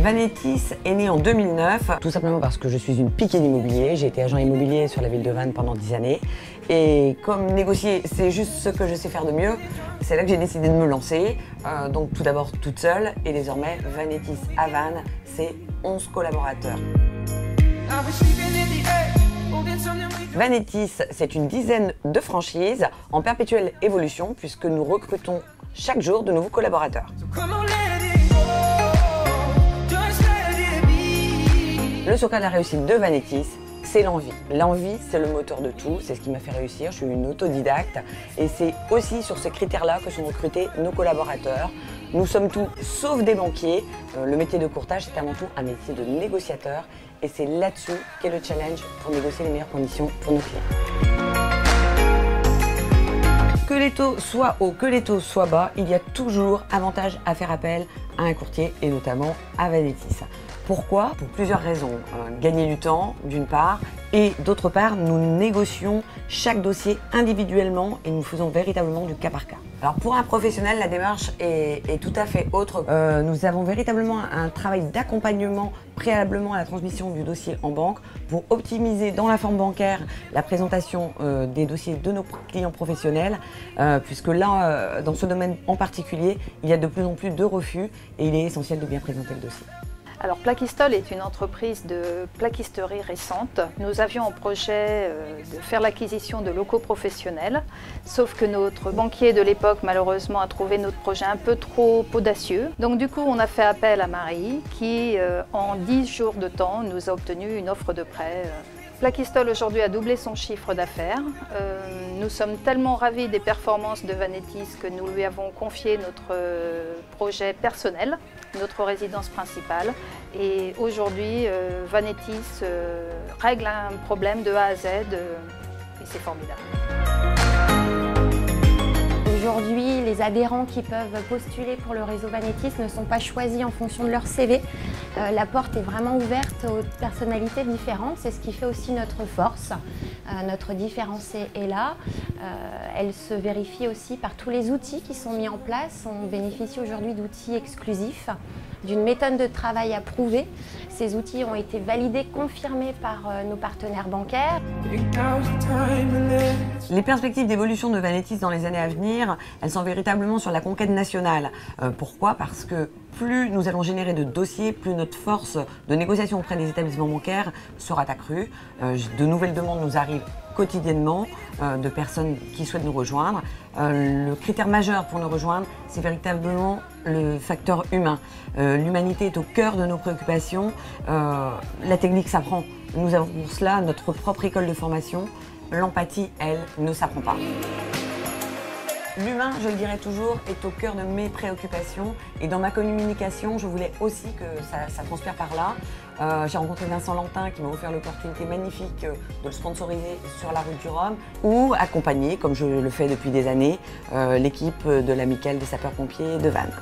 Vanetis est né en 2009, tout simplement parce que je suis une piquée d'immobilier. J'ai été agent immobilier sur la ville de Vannes pendant 10 années. Et comme négocier, c'est juste ce que je sais faire de mieux, c'est là que j'ai décidé de me lancer. Donc tout d'abord toute seule, et désormais Vanetis à Vannes, c'est 11 collaborateurs. Vanetis, c'est une dizaine de franchises en perpétuelle évolution puisque nous recrutons chaque jour de nouveaux collaborateurs. Le secret de la réussite de Vanetis, c'est l'envie. L'envie, c'est le moteur de tout, c'est ce qui m'a fait réussir. Je suis une autodidacte et c'est aussi sur ces critères-là que sont recrutés nos collaborateurs. Nous sommes tous sauf des banquiers. Le métier de courtage, c'est avant tout un métier de négociateur et c'est là-dessus qu'est le challenge pour négocier les meilleures conditions pour nos clients. Que les taux soient hauts, que les taux soient bas, il y a toujours avantage à faire appel à un courtier et notamment à Vanetis. Pourquoi? Pour plusieurs raisons. Gagner du temps, d'une part, et d'autre part, nous négocions chaque dossier individuellement et nous faisons véritablement du cas par cas. Alors pour un professionnel, la démarche est tout à fait autre. Nous avons véritablement un travail d'accompagnement préalablement à la transmission du dossier en banque pour optimiser dans la forme bancaire la présentation des dossiers de nos clients professionnels, puisque là, dans ce domaine en particulier, il y a de plus en plus de refus et il est essentiel de bien présenter le dossier. Alors Plaquistol est une entreprise de plaquisterie récente. Nous avions en projet de faire l'acquisition de locaux professionnels, sauf que notre banquier de l'époque malheureusement a trouvé notre projet un peu trop audacieux. Donc du coup on a fait appel à Marie qui en 10 jours de temps nous a obtenu une offre de prêt. Plaquistol aujourd'hui a doublé son chiffre d'affaires. Nous sommes tellement ravis des performances de Vanetis que nous lui avons confié notre projet personnel, notre résidence principale. Et aujourd'hui, Vanetis règle un problème de A à Z et c'est formidable. Aujourd'hui, les adhérents qui peuvent postuler pour le réseau Vanetis ne sont pas choisis en fonction de leur CV. La porte est vraiment ouverte aux personnalités différentes, c'est ce qui fait aussi notre force. Notre différence est là. Elle se vérifie aussi par tous les outils qui sont mis en place. On bénéficie aujourd'hui d'outils exclusifs, d'une méthode de travail approuvée. Ces outils ont été validés, confirmés par nos partenaires bancaires. Les perspectives d'évolution de Vanetis dans les années à venir, elles sont véritablement sur la conquête nationale. Pourquoi? Parce que plus nous allons générer de dossiers, plus notre force de négociation auprès des établissements bancaires sera accrue. De nouvelles demandes nous arrivent quotidiennement de personnes qui souhaitent nous rejoindre. Le critère majeur pour nous rejoindre, c'est véritablement le facteur humain. L'humanité est au cœur de nos préoccupations. La technique s'apprend. Nous avons pour cela notre propre école de formation. L'empathie, elle, ne s'apprend pas. L'humain, je le dirais toujours, est au cœur de mes préoccupations et dans ma communication, je voulais aussi que ça transpire par là. J'ai rencontré Vincent Lantin qui m'a offert l'opportunité magnifique de le sponsoriser sur la route du Rhum ou accompagner, comme je le fais depuis des années, l'équipe de l'Amicale des sapeurs-pompiers de Vannes.